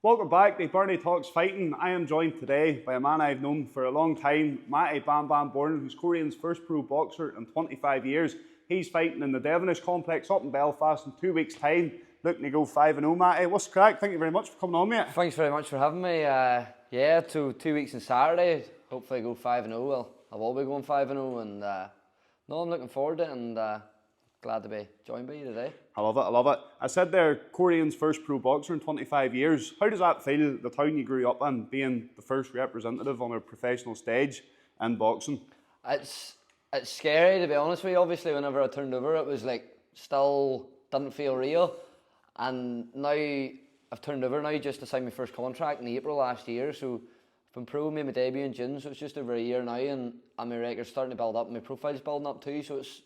Welcome back to Bernie Talks Fighting. I am joined today by a man I've known for a long time, Matty Boreland, who's Colerane's first pro boxer in 25 years. He's fighting in the Devinish complex up in Belfast in 2 weeks' time, looking to go 5-0. Matty, what's the crack? Thank you very much for coming on, mate. Thanks very much for having me. Yeah, 2 weeks on Saturday. Hopefully I go 5-0. Well, I will be going 5-0, and no, I'm looking forward to it, and glad to be joined by you today. I love it. I said there, Colerane's first pro boxer in 25 years. How does that feel, the town you grew up in, being the first representative on a professional stage in boxing? It's scary, to be honest with you. Obviously, whenever I turned over, it was like, still didn't feel real. And now I've turned over now just to sign my first contract in April last year. So I've been pro, made my debut in June, so it's just over a year now, and my record's starting to build up, and my profile's building up too, so it's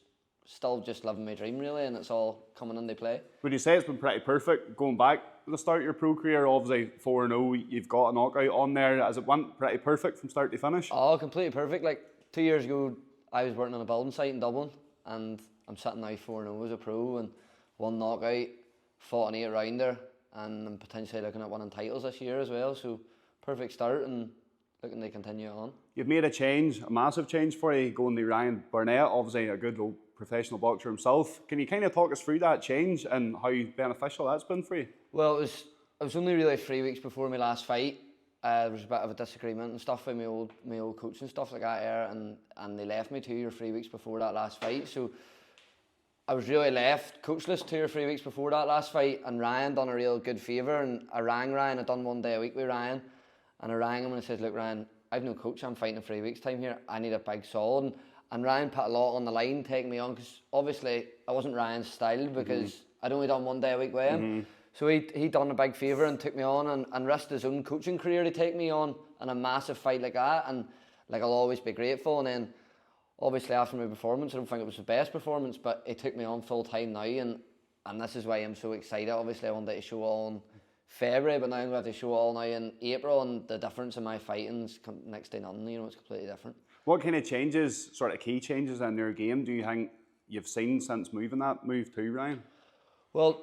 still just living my dream really, and it's all coming into play. Would you say it's been pretty perfect going back to the start of your pro career? Obviously 4-0, you've got a knockout on there. Has it went pretty perfect from start to finish? Oh, completely perfect. Like 2 years ago, I was working on a building site in Dublin, and I'm sitting now 4-0 as a pro, and one knockout, fought an 8-rounder, and I'm potentially looking at winning titles this year as well. So perfect start, and looking to continue on. You've made a change, a massive change for you, going to Ryan Burnett, obviously a good old professional boxer himself. Can you kind of talk us through that change and how beneficial that's been for you? Well, it was only really 3 weeks before my last fight. There was a bit of a disagreement and stuff with my old coach and stuff like that there, and they left me 2 or 3 weeks before that last fight. So I was really left coachless 2 or 3 weeks before that last fight, and Ryan done a real good favour, and I rang Ryan. I'd done 1 day a week with Ryan, and I rang him and I said, look Ryan, I've no coach, I'm fighting in 3 weeks time here, I need a big solid. And Ryan put a lot on the line taking me on, because obviously I wasn't Ryan's style, because I'd only done 1 day a week with him. So he done a big favour and took me on, and risked his own coaching career to take me on in a massive fight like that, and like I'll always be grateful. And then obviously after my performance, I don't think it was the best performance, but he took me on full time now, and this is why I'm so excited. Obviously I wanted to show all in February, but now I'm going to have to show all now in April, and the difference in my fighting's next to none, you know, it's completely different. What kind of changes, sort of key changes in your game, do you think you've seen since move to Ryan? Well,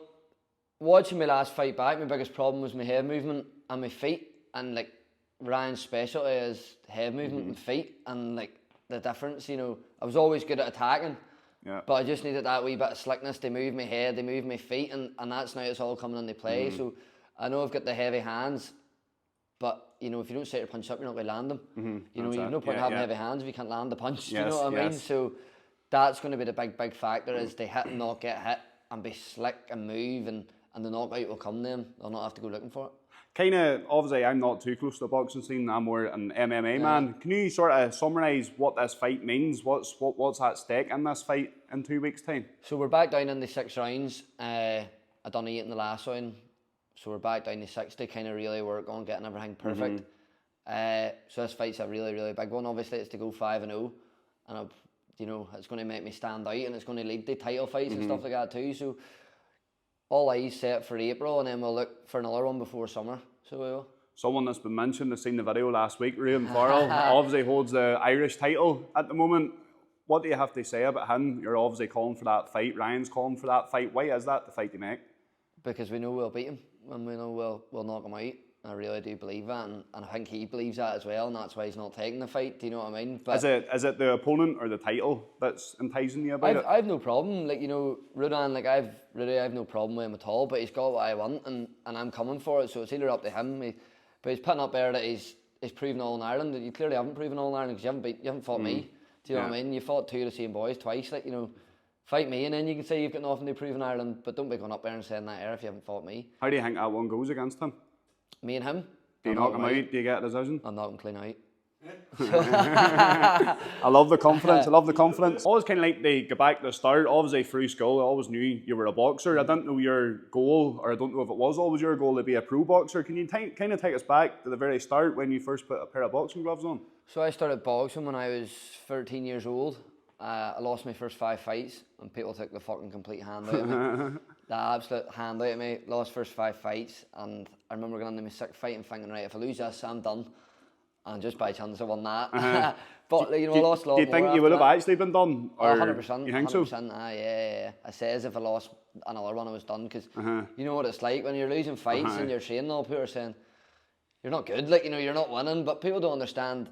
watching my last fight back, my biggest problem was my head movement and my feet, and like Ryan's specialty is head movement and feet, and like the difference, you know, I was always good at attacking, but I just needed that wee bit of slickness to move my head, to move my feet, and that's now it's all coming into play. So I know I've got the heavy hands, but you know, if you don't set your punch up, you're not going to land them. You know, you've no point having heavy hands if you can't land the punch. Do you know what I mean? So that's going to be the big factor, is to hit and not get hit, and be slick and move, and the knockout will come then. They'll not have to go looking for it. Kind of, obviously I'm not too close to the boxing scene, I'm more an MMA man. Can you sort of summarise what this fight means? What's at stake in this fight in 2 weeks' time? So we're back down in the 6 rounds. I done 8 in the last round. So we're back down to 6 to kind of really work on getting everything perfect. So this fight's a really big one. Obviously it's to go 5-0, and you know, it's going to make me stand out, and it's going to lead to title fights and stuff like that too. So all eyes set for April, and then we'll look for another one before summer. So we will. Someone that's been mentioned, I've seen the video last week, Ryan Burnett, obviously holds the Irish title at the moment. What do you have to say about him? You're obviously calling for that fight. Ryan's calling for that fight. Why is that the fight to make? Because we know we'll beat him, and we know we'll knock him out. I really do believe that, and I think he believes that as well, and that's why he's not taking the fight. Do you know what I mean? But is it the opponent or the title that's enticing you about it? I have no problem. Like, you know, Rudan, like I have no problem with him at all. But he's got what I want, and I'm coming for it. So it's either up to him. But he's putting up there that he's proven all in Ireland. You clearly haven't proven all in Ireland, because you haven't fought me. Do you know what I mean? You fought 2 of the same boys twice. Like, you know, fight me, and then you can say you've got nothing to prove in Ireland. But don't be going up there and saying that air if you haven't fought me. How do you think that one goes against him? Me and him. Do you knock him out? Do you get a decision? I'll knock him clean out. I love the confidence. I always kind of like to go back to the start. Obviously through school, I always knew you were a boxer. I didn't know your goal, or I don't know if it was always your goal to be a pro boxer. Can you kind of take us back to the very start when you first put a pair of boxing gloves on? So I started boxing when I was 13 years old. I lost my first 5 fights, and people took the fucking complete hand out of me. The absolute hand out of me. Lost first 5 fights, and I remember going into my 6th fight and thinking, right, if I lose this, I'm done. and just by chance I won that. But like, you know, I lost a lot more. Do you think you would have actually been done? Or 100%. You think 100%, so? Yeah. I says if I lost another one, I was done, because you know what it's like when you're losing fights and you're training. All people are saying you're not good, like, you know, you're not winning. But people don't understand.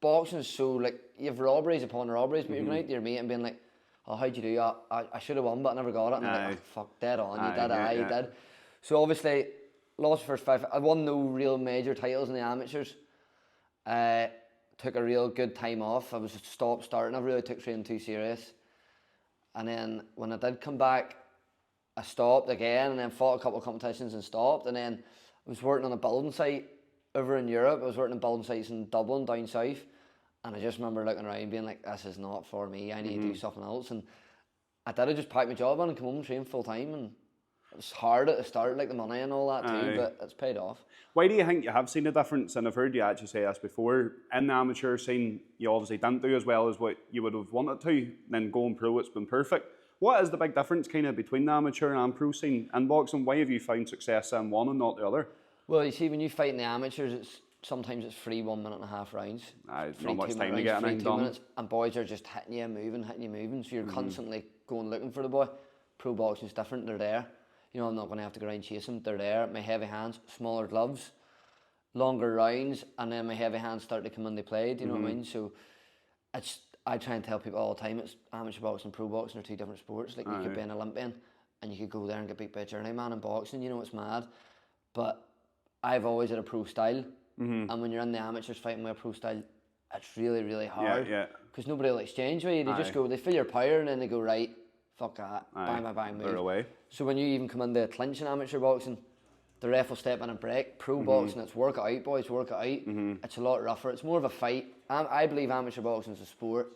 Boxing is so, like, you have robberies upon robberies, but you're going out to your mate and being like, oh, how'd you do? I should have won, but I never got it. And I'm like, oh, fuck, dead on, you did, you did. So obviously, lost the first 5. I won no real major titles in the amateurs. Took a real good time off. I was stopped starting. I really took training too serious. And then when I did come back, I stopped again, and then fought a couple of competitions and stopped. And then I was working on a building site over in Europe. I was working on building sites in Dublin, down south. And I just remember looking around being like, this is not for me. I need to do something else. And I just pack my job on and come home and train full time. And it was hard at the start, like the money and all that too, but it's paid off. Why do you think you have seen a difference? And I've heard you actually say this before. In the amateur scene, you obviously didn't do as well as what you would have wanted to. Then going pro, it's been perfect. What is the big difference kind of between the amateur and pro scene in boxing? Why have you found success in one and not the other? Well, you see, when you fight in the amateurs, sometimes it's 3 1.5 rounds. Not much time to get anything done. Minutes, and boys are just hitting you, moving. So you're constantly going looking for the boy. Pro boxing's different. They're there. You know, I'm not going to have to go around chase them. They're there. My heavy hands, smaller gloves, longer rounds, and then my heavy hands start to come into play. Do you know what I mean? So I try and tell people all the time, it's amateur boxing and pro boxing are 2 different sports. Like, you could be an Olympian and you could go there and get beat by a journeyman in boxing. You know, it's mad. But I've always had a pro style. And when you're in the amateurs fighting with a pro style, it's really, really hard. Because nobody will exchange with you. They just go, they feel your power, and then they go, right, fuck that, bang, move. They're away. So when you even come into a clinch in amateur boxing, the ref will step in and break. Pro boxing, it's work it out, boys, work it out. It's a lot rougher. It's more of a fight. I believe amateur boxing is a sport,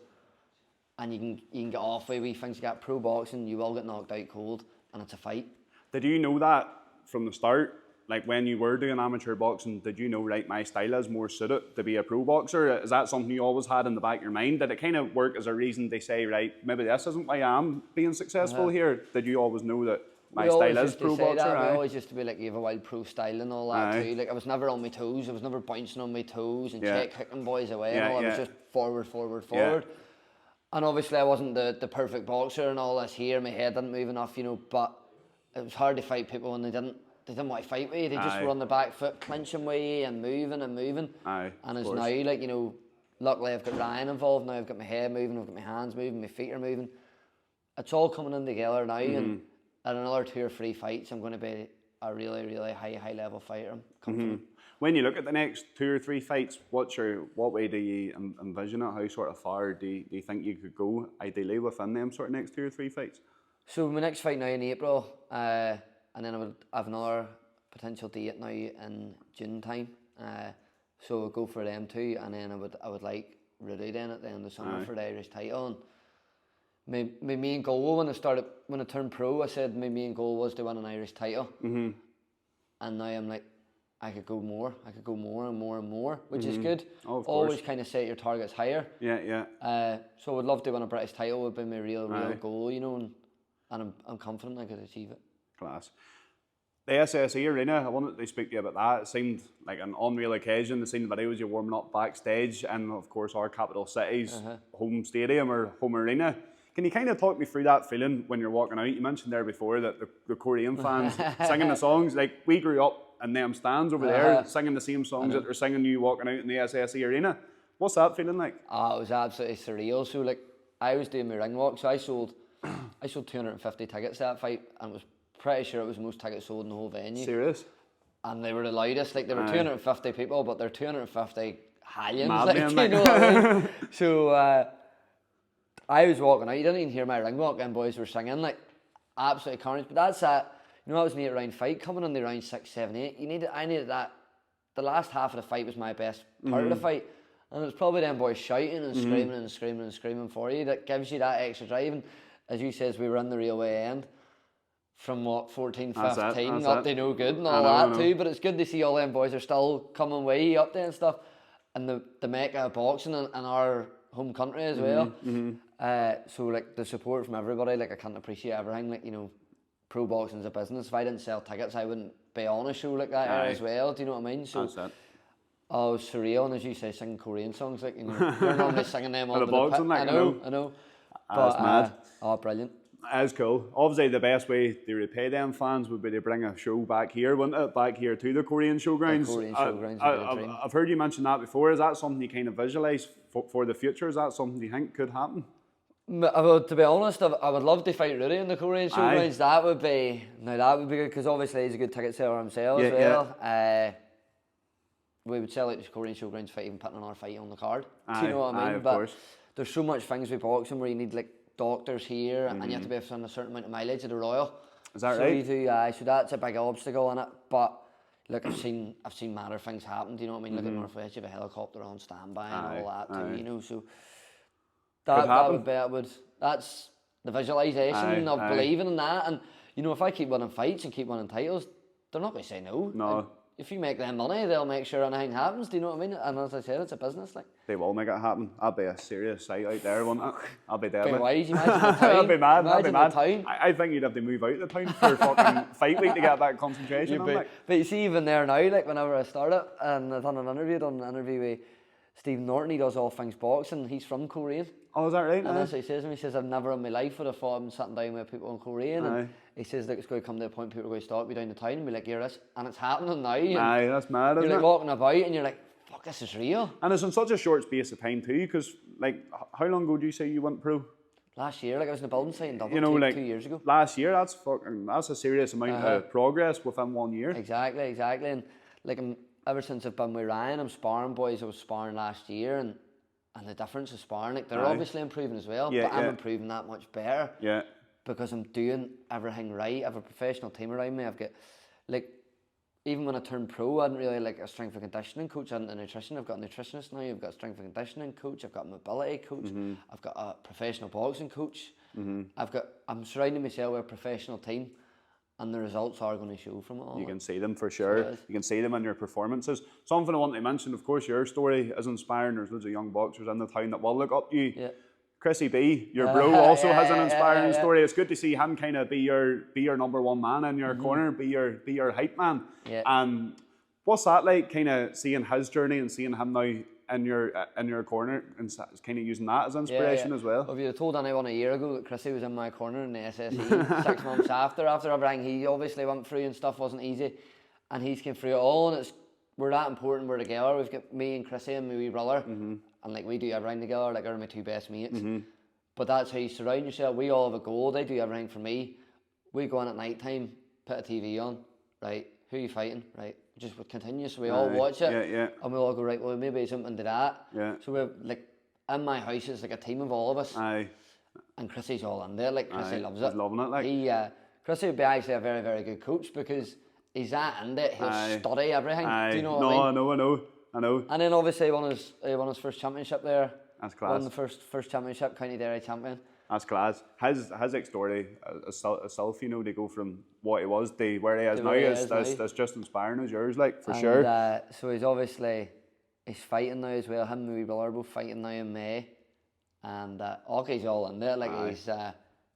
and you can get off with wee things. You got pro boxing, you will get knocked out cold, and it's a fight. Did you know that from the start? Like, when you were doing amateur boxing, did you know, right, my style is more suited to be a pro boxer? Is that something you always had in the back of your mind? Did it kind of work as a reason to say, right, maybe this isn't why I'm being successful here? Did you always know that my style is pro boxer? We always used to be like, you have a wild pro style and all that too. Like, I was never on my toes. I was never bouncing on my toes and check kicking boys away and all. I was just forward. And obviously I wasn't the perfect boxer and all this here. My head didn't move enough, you know, but it was hard to fight people when they didn't want to fight with you. They just were on the back foot, clinching with you and moving. And it's now, like, you know, luckily I've got Ryan involved now. I've got my head moving, I've got my hands moving, my feet are moving. It's all coming in together now. And in another 2 or 3 fights, I'm going to be a really, really high level fighter. I'm confident. When you look at the next 2 or 3 fights, what way do you envision it? How sort of far do you think you could go, ideally, within them sort of next 2 or 3 fights? So my next fight now in April, and then I would have another potential date now in June time. So I'll go for them too, and then I would like Rudy then at the end of summer for the Irish title. And my main goal when I turned pro, I said my main goal was to win an Irish title. And now I'm like, I could go more and more, which is good. Oh, of course. Always kind of set your targets higher. Yeah. So I would love to win a British title. Would be my real goal, you know, and I'm confident I could achieve it. Class. The SSE Arena, I wanted to speak to you about that. It seemed like an unreal occasion. The scene videos you warming up backstage, and of course our capital city's home stadium or home arena. Can you kind of talk me through that feeling when you're walking out? You mentioned there before that the Korean fans singing the songs. Like, we grew up in them stands over there singing the same songs that they're singing you walking out in the SSE Arena. What's that feeling like? It was absolutely surreal. So, like, I was doing my ring walk, so I sold 250 tickets that fight, and was pretty sure it was the most tickets sold in the whole venue. Serious? And they were the loudest. Like, there were 250 people, but they're 250 Hallions. Like, you know what I mean? So I was walking out. You didn't even hear my ring walk, and boys were singing, like, absolutely carnage. But that's that. You know, that was an 8-round fight. Coming in the round 6, 7, 8, I needed that. The last half of the fight was my best part of the fight. And it was probably them boys shouting and screaming for you that gives you that extra drive. And as you says, we were in the railway end from 14, 15, up to no good and all that too. But it's good to see all them boys are still coming way up there and stuff. And the mecca of boxing in our home country as well. So, like, the support from everybody, like, I can't appreciate everything. Like, you know, pro boxing's a business. If I didn't sell tickets, I wouldn't be on a show like that as well. Do you know what I mean? So Oh, surreal, and as you say, singing Korean songs, like, you know, you're normally singing them on the boxing, like, I know. That's mad. Oh, brilliant. That's cool. Obviously, the best way to repay them fans would be to bring a show back here, wouldn't it? Back here to the Korean Showgrounds. The Korean Showgrounds would be a dream. I've heard you mention that before. Is that something you kind of visualise for the future? Is that something you think could happen? Well, to be honest, I would love to fight Rudy in the Korean Showgrounds. That would be good, because obviously he's a good ticket seller himself as well. We would sell out the Korean Showgrounds fight, even putting another fight on the card. Do you know what I mean? Of course. There's so much things with boxing where you need like doctors here, and you have to be within a certain amount of mileage of the Royal. Is that right? So that's a big obstacle in it. But look, I've seen madder things happen. Do you know what I mean? Look at Northwest, you have a helicopter on standby and all that too. You know, so that's the visualisation of believing in that. And you know, if I keep winning fights and keep winning titles, they're not going to say no. No. Like, if you make them money, they'll make sure anything happens. Do you know what I mean? And as I said, it's a business. Like, they will make it happen. That'd be a serious sight out there, wouldn't it? I'll be deadly. Be wise, imagine the town. I'd be mad. Imagine the town. I think you'd have to move out the town for fucking fight week to get that concentration. But you see, even there now, like whenever I started, and I done an interview with Stephen Norton. He does all things boxing. He's from Coleraine. Oh, is that right? And that's what he says to me. He says, I've never in my life would have thought I'm sitting down with people in Coleraine. And he says, look, it's going to come to a point people are going to stop you down the town and be like, hear this. And it's happening now. Aye, that's mad, isn't it? You're like walking about and you're like, fuck, this is real. And it's in such a short space of time too, because like, how long ago do you say you went pro? Last year, like I was in the building site in Dublin, you know, like 2 years ago. Last year, that's a serious amount of progress within 1 year. Exactly. And like ever since I've been with Ryan, I'm sparring boys. I was sparring last year, and the difference is sparring, like they're obviously improving as well, but I'm improving that much better. Yeah. Because I'm doing everything right. I have a professional team around me. I've got, like, even when I turned pro, I didn't really like a strength and conditioning coach and a nutrition. I've got a nutritionist now. I've got a strength and conditioning coach. I've got a mobility coach. I've got a professional boxing coach. I'm surrounding myself with a professional team, and the results are going to show from it all. You can see them for sure. You can see them in your performances. Something I want to mention, of course, your story is inspiring. There's loads of young boxers in the town that will look up to you. Yeah. Chrissy B, your bro, also has an inspiring story. It's good to see him kind of be your number one man in your corner, be your hype man. Yeah. What's that like, kind of seeing his journey and seeing him now in your corner and kind of using that as inspiration as well? Well, if you had told anyone a year ago that Chrissy was in my corner in the SSE 6 months after everything he obviously went through and stuff wasn't easy, and he's came through it all, and we're that important, we're together. We've got me and Chrissy and my wee brother, and like we do everything together, like they're my two best mates. But that's how you surround yourself. We all have a goal. They do everything for me. We go in at night time, put a TV on, right? Who are you fighting, right? Just continue, so we all watch it, and we all go, right, well, maybe something to that. So we're like, in my house, it's like a team of all of us. And Chrissy's all in there, like Chrissy loves it. He's loving it, like. Chrissy would be actually a very, very good coach, because he's that in it. He'll study everything. Do you know what I mean? I know. And then obviously won his first championship there. That's class. Won the first championship, County Derry champion. That's class. His story itself, you know, to go from what he was to where he is now, that's just inspiring as yours, like, for sure. So he's fighting now as well. Him and my wee brother are both fighting now in May. And Ockie's all in there, like he's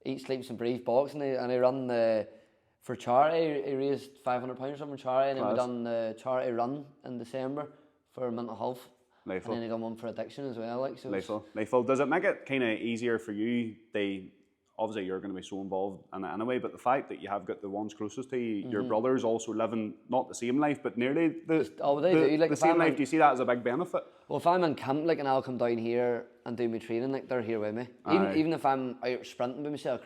eats, sleeps and breathes boxing, and he run for charity. He raised £500 or something for charity, and then we done the charity run in December for mental health. Lethal. And then he done one for addiction as well, like, so. Lethal. Does it make it kind of easier for you? Obviously you're going to be so involved in it anyway, but the fact that you have got the ones closest to you, your brothers also living not the same life, but nearly the same life. Do you see that as a big benefit? Well, if I'm in camp, like, and I'll come down here and do my training, like, they're here with me. Even if I'm out sprinting by myself,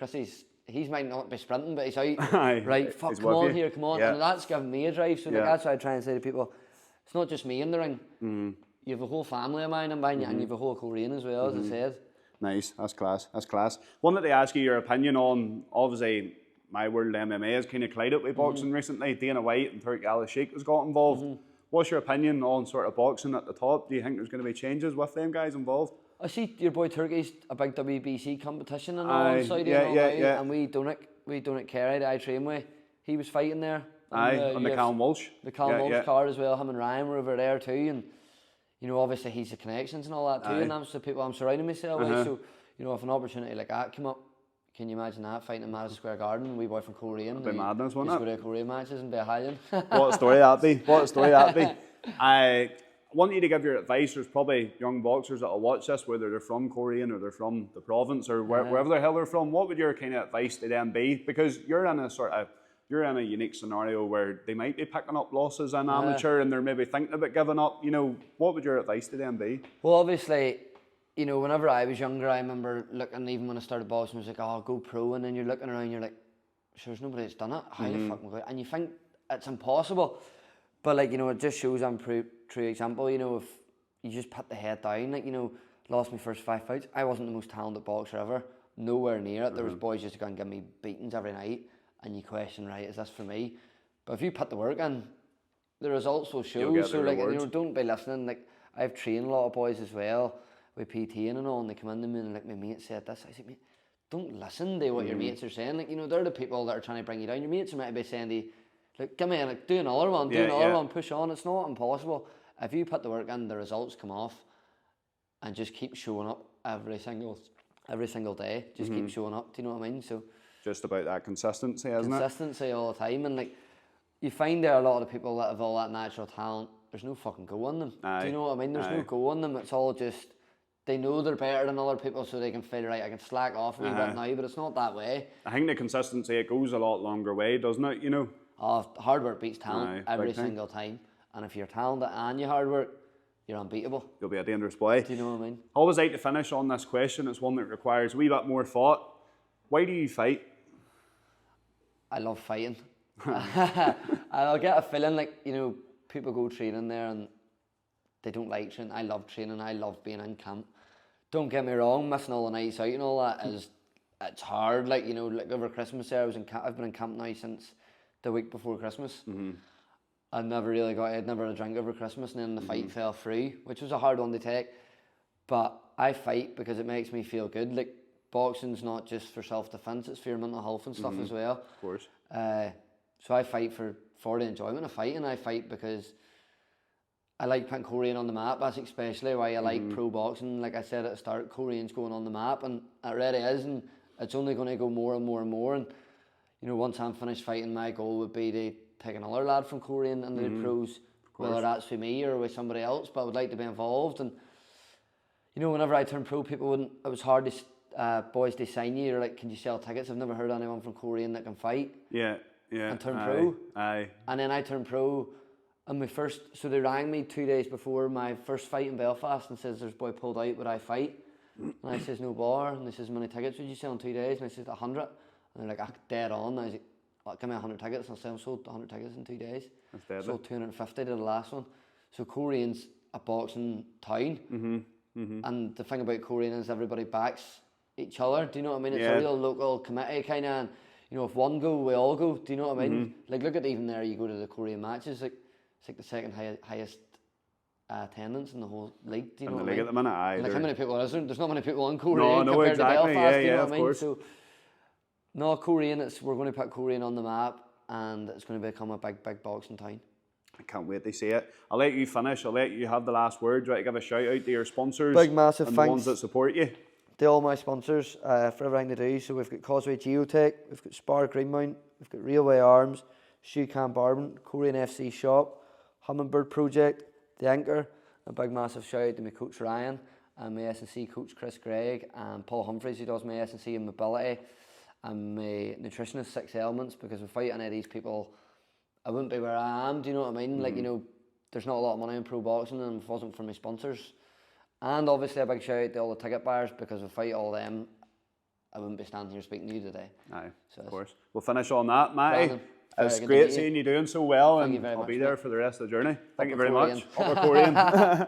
he might not be sprinting, but he's out. Right, fuck, come on here, come on. Yeah. And that's giving me a drive. So that's why I try and say to people, it's not just me in the ring. You have a whole family of mine and you have a whole Coleraine as well, as I said. Nice, that's class. Wanted to ask you your opinion on, obviously, my world MMA has kind of collided with boxing recently. Dana White and Turk Al-Sheikh has got involved. What's your opinion on sort of boxing at the top? Do you think there's going to be changes with them guys involved? I see your boy Turkey's a big WBC competition and all on Saudi and we don't Kerry that I train with. He was fighting there. On the Callum Walsh. The Callum Walsh card as well. Him and Ryan were over there too, and you know, obviously he's the connections and all that too, and that's the people I'm surrounding myself with. So, you know, if an opportunity like that came up, can you imagine that, fighting in Madison Square Garden, a wee boy from Coleraine? It'd be madness, wouldn't it? Just go to Coleraine matches and be a Italian. What a story that'd be. want you to give your advice. There's probably young boxers that will watch this, whether they're from Coleraine or they're from the province or wherever the hell they're from. What would your kind of advice to them be? Because you're in a unique scenario where they might be picking up losses in amateur and they're maybe thinking about giving up. You know, what would your advice to them be? Well, obviously, you know, whenever I was younger, I remember looking, even when I started boxing, I was like, oh, go pro, and then you're looking around, you're like, sure, there's nobody that's done it. How the fuck am I going? And you think it's impossible. But, like, you know, it just shows I'm true example. You know, if you just put the head down, like, you know, lost my first 5 fights. I wasn't the most talented boxer ever, nowhere near it. There was boys just going to give me beatings every night, and you question, right, is this for me? But if you put the work in, the results will show. So, like, you know, don't be listening. Like, I've trained a lot of boys as well with PT and all, and they come in to me and, like, my mate said this. I said, mate, don't listen to what your mates are saying. Like, you know, they're the people that are trying to bring you down. Your mates might be saying to you, like, come in, like, do another one, push on. It's not impossible. If you put the work in, the results come off, and just keep showing up every single day. Just keep showing up. Do you know what I mean? So just about that consistency, isn't it? Consistency all the time, and, like, you find there are a lot of people that have all that natural talent. There's no fucking go on them. Do you know what I mean? There's no go on them. It's all just they know they're better than other people, so they can feel, right, I can slack off a wee bit now, but it's not that way. I think the consistency, it goes a lot longer way, doesn't it? You know. Hard work beats talent every single time. And if you're talented and you hard work, you're unbeatable. You'll be a dangerous boy. Do you know what I mean? I always like to finish on this question. It's one that requires a wee bit more thought. Why do you fight? I love fighting. I'll get a feeling like, you know, people go training there and they don't like training. I love training. I love being in camp. Don't get me wrong, missing all the nights out and all that it's hard. Like, you know, like over Christmas there, I've been in camp now since the week before Christmas. I never really I'd never had a drink over Christmas, and then the fight fell through, which was a hard one to take. But I fight because it makes me feel good. Like, boxing's not just for self-defense, it's for your mental health and stuff as well. Of course. So I fight for the enjoyment of fighting. I fight because I like putting Coleraine on the map. That's especially why I like pro boxing. Like I said at the start, Coleraine's going on the map, and it really is, and it's only going to go more and more and more. And, you know, once I'm finished fighting, my goal would be to take another lad from Coleraine and the pros, whether that's with me or with somebody else, but I would like to be involved. And, you know, whenever I turned pro, it was hard to, boys to sign you, or like, can you sell tickets? I've never heard anyone from Coleraine that can fight. And turn pro. And then I turned pro, and so they rang me 2 days before my first fight in Belfast and says, there's a boy pulled out, would I fight? And I says, no bar. And they says, how many tickets would you sell in 2 days? And I says, 100. And they're like, dead on. And I was like, well, give me 100 tickets. And I said, I sold 100 tickets in 2 days. That's deadly. Sold 250 to the last one. So Coleraine's a boxing town. And the thing about Coleraine is everybody backs each other. Do you know what I mean? It's a real local committee kind of. You know, if one go, we all go. Do you know what I mean? Like, look at even there, you go to the Coleraine matches, like, it's like the second highest attendance in the whole league. Do you know what I mean? At the minute, like, how many people is there? There's not many people in Coleraine compared exactly. to Belfast. Do you know what of I mean? Course. So, no, Coleraine, we're going to put Coleraine on the map, and it's going to become a big boxing town. I can't wait to see it. I'll let you finish. I'll let you have the last word. Do you want to give a shout out to your sponsors? Big, massive and thanks. The ones that support you. To all my sponsors for everything they do. So we've got Causeway Geotech, we've got Spar Greenmount, we've got Railway Arms, Shoe Camp Arbon, Coleraine FC Shop, Hummingbird Project, The Anchor. A big massive shout out to my coach Ryan and my S&C coach Chris Gregg and Paul Humphreys, who does my S&C and mobility, and my nutritionist 6 Elements, because without any of these people I wouldn't be where I am. Do you know what I mean? Like, you know, there's not a lot of money in pro boxing, and if it wasn't for my sponsors. And obviously a big shout out to all the ticket buyers, because without all them, I wouldn't be standing here speaking to you today. Aye, so of course. We'll finish on that, Matty. It's Very great seeing you doing so well, and I'll be there for the rest of the journey. Thank you very Coleraine. much. Upper Coleraine.